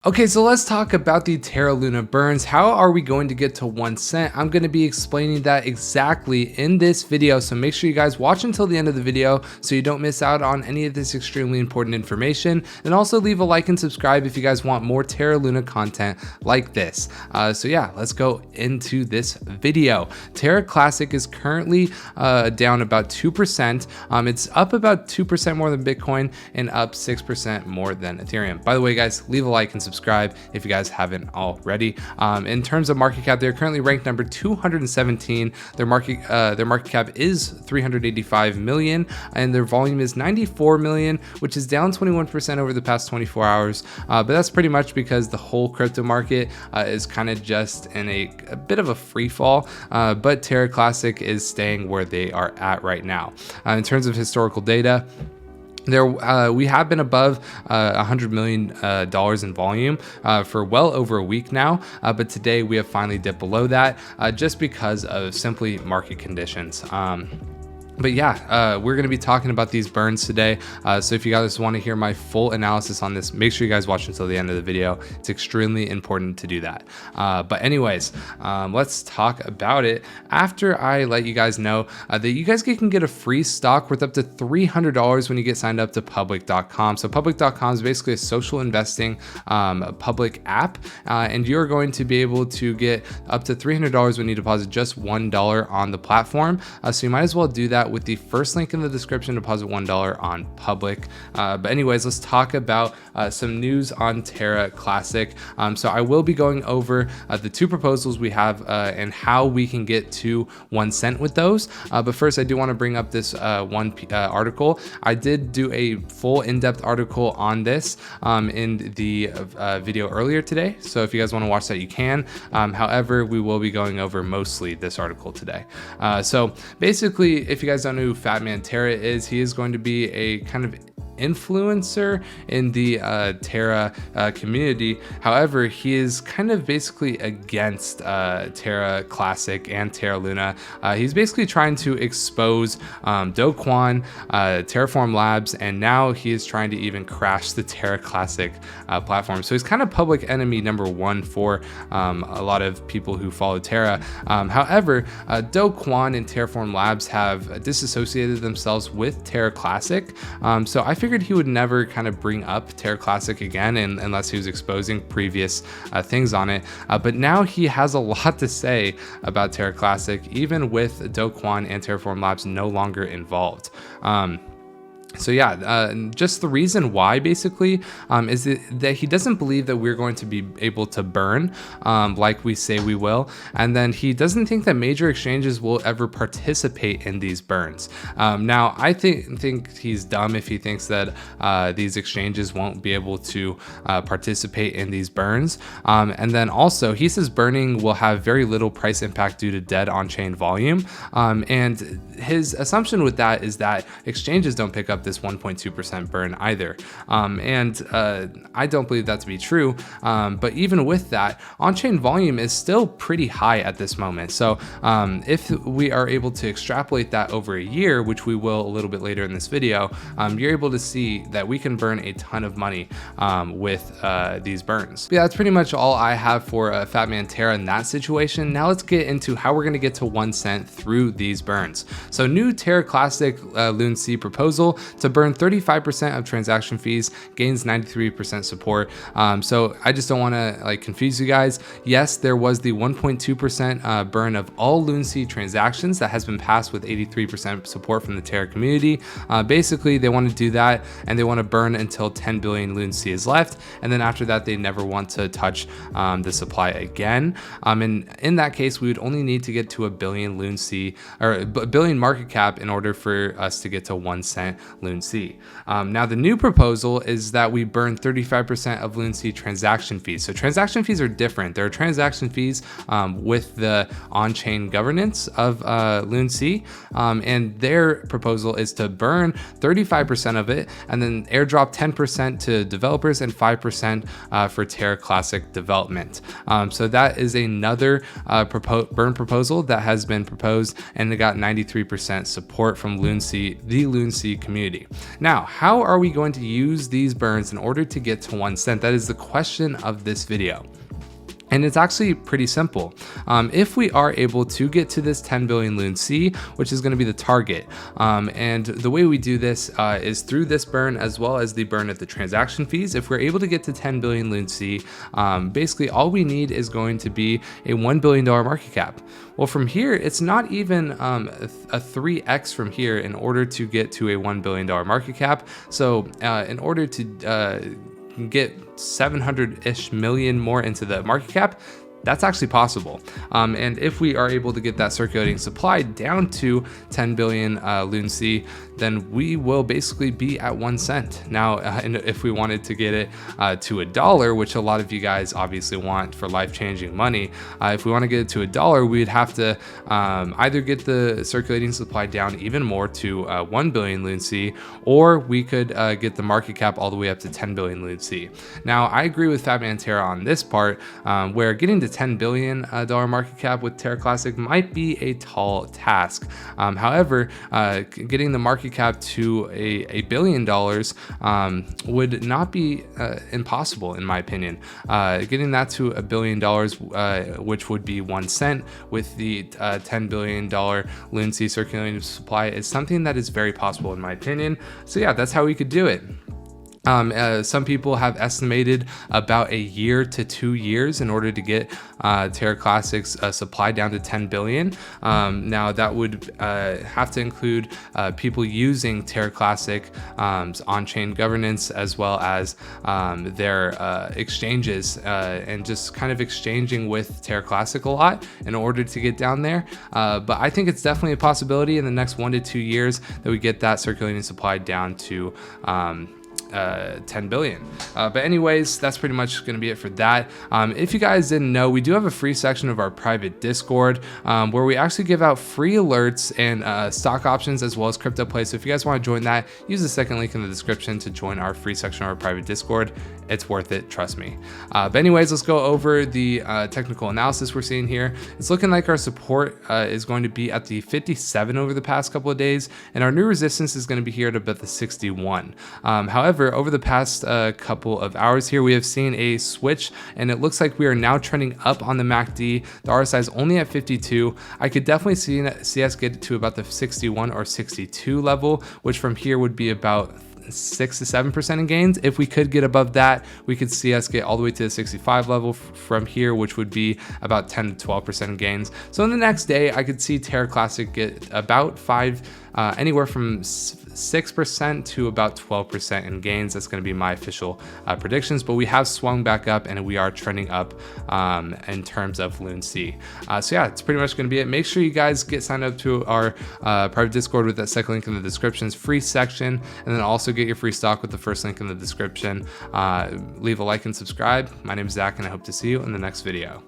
Okay, so let's talk about the Terra Luna burns. How are we going to get to 1 cent? I'm going to be explaining that exactly in this video, so make sure you guys watch until the end of the video so you don't miss out on any of this extremely important information. And also leave a like and subscribe if you guys want more Terra Luna content like this. So yeah, let's go into this video. Terra Classic is currently down about 2%. It's up about 2% more than Bitcoin and up 6% more than Ethereum. By the way, guys, leave a like and subscribe if you guys haven't already. In terms of market cap, they're currently ranked number 217. Their market cap is 385 million, and their volume is 94 million, which is down 21% over the past 24 hours. But that's pretty much because the whole crypto market is kind of just in a bit of a free fall. But Terra Classic is staying where they are at right now. In terms of historical data, we have been above $100 million in volume for well over a week now, but today we have finally dipped below that just because of simply market conditions. But yeah, we're going to be talking about these burns today. So if you guys want to hear my full analysis on this, make sure you guys watch until the end of the video. It's extremely important to do that. But anyways, let's talk about it after I let you guys know that you guys can get a free stock worth up to $300 when you get signed up to public.com. So public.com is basically a social investing public app, and you're going to be able to get up to $300 when you deposit just $1 on the platform. So you might as well do that with the first link in the description. Deposit $1 on public. But anyways, let's talk about some news on Terra Classic. So I will be going over the two proposals we have and how we can get to 1 cent with those. But first, I do want to bring up this one article. I did do a full in-depth article on this in the video earlier today. So if you guys want to watch that, you can. However, we will be going over mostly this article today. So basically, if you guys don't know who Fat Man Terra is, he is going to be a kind of influencer in the Terra community. However, he is kind of basically against Terra Classic and Terra Luna. He's basically trying to expose Do Kwon, Terraform Labs, and now he is trying to even crash the Terra Classic platform. So he's kind of public enemy number one for a lot of people who follow Terra. However, Do Kwon and Terraform Labs have disassociated themselves with Terra Classic. So I figured he would never kind of bring up Terra Classic again unless he was exposing previous things on it. But now he has a lot to say about Terra Classic, even with Do Kwon and Terraform Labs no longer involved. So yeah, just the reason why basically is that he doesn't believe that we're going to be able to burn like we say we will, and then he doesn't think that major exchanges will ever participate in these burns. Now I think he's dumb if he thinks that these exchanges won't be able to participate in these burns. And then also he says burning will have very little price impact due to dead on-chain volume, and his assumption with that is that exchanges don't pick up this 1.2% burn either. And I don't believe that to be true. But even with that, on-chain volume is still pretty high at this moment. So if we are able to extrapolate that over a year, which we will a little bit later in this video, you're able to see that we can burn a ton of money with these burns. But yeah, that's pretty much all I have for Fat Man Terra in that situation. Now let's get into how we're going to get to 1 cent through these burns. So new Terra Classic Lunacy proposal to burn 35% of transaction fees, gains 93% support. So I just don't want to confuse you guys. Yes, there was the 1.2% burn of all Lunacy transactions that has been passed with 83% support from the Terra community. Basically, they want to do that and they want to burn until 10 billion Lunacy is left, and then after that, they never want to touch the supply again. And in that case, we would only need to get to a billion Lunacy or a billion market cap in order for us to get to 1 cent Lunacy. Now the new proposal is that we burn 35% of Lunacy transaction fees. So transaction fees are different. There are transaction fees with the on-chain governance of Lunacy, and their proposal is to burn 35% of it and then airdrop 10% to developers and 5% for Terra Classic development. So that is another burn proposal that has been proposed, and it got 93% support from Lunacy, the Lunacy community. community. Now, how are we going to use these burns in order to get to 1 cent? That is the question of this video. And it's actually pretty simple. If we are able to get to this 10 billion Lunacy, which is going to be the target, and the way we do this is through this burn as well as the burn of the transaction fees. If we're able to get to 10 billion Lunacy, basically all we need is going to be a $1 billion market cap. Well, from here, it's not even a 3x from here in order to get to a $1 billion market cap. So in order to get 700-ish million more into the market cap, that's actually possible. And if we are able to get that circulating supply down to 10 billion Lunacy, then we will basically be at 1 cent. Now, and if we wanted to get it to $1, which a lot of you guys obviously want for life-changing money, if we want to get it to $1, we'd have to either get the circulating supply down even more to 1 billion Lunacy, or we could get the market cap all the way up to 10 billion Lunacy. Now, I agree with Fatman Terra on this part, where getting to $10 billion market cap with Terra Classic might be a tall task. However, getting the market cap to $1 billion would not be impossible, in my opinion. Getting that to $1 billion, which would be 1 cent with the $10 billion Lunacy circulating supply, is something that is very possible, in my opinion. So yeah, that's how we could do it. Some people have estimated about 1 year to 2 years in order to get Terra Classic's supply down to 10 billion. Now that would have to include people using Terra Classic on-chain governance, as well as their exchanges, and just kind of exchanging with Terra Classic a lot in order to get down there. But I think it's definitely a possibility in the next 1 to 2 years that we get that circulating supply down to 10 billion. But anyways, that's pretty much going to be it for that. If you guys didn't know, we do have a free section of our private Discord where we actually give out free alerts and stock options as well as crypto plays. So if you guys want to join that, use the second link in the description to join our free section of our private Discord. It's worth it, trust me. But anyways, let's go over the technical analysis we're seeing here. It's looking like our support is going to be at the 57 over the past couple of days, and our new resistance is going to be here at about the 61. However, over the past couple of hours here, we have seen a switch, and it looks like we are now trending up on the MACD. The RSI is only at 52. I could definitely see us get to about the 61 or 62 level, which from here would be about 6 to 7% in gains. If we could get above that, we could see us get all the way to the 65 level from here, which would be about 10 to 12% in gains. So in the next day, I could see Terra Classic get about anywhere from 6% to about 12% in gains. That's going to be my official predictions, but we have swung back up and we are trending up in terms of Lunacy. So yeah, it's pretty much going to be it. Make sure you guys get signed up to our private Discord with that second link in the description's free section, and then also get your free stock with the first link in the description. Leave a like and subscribe. My name is Zach, and I hope to see you in the next video.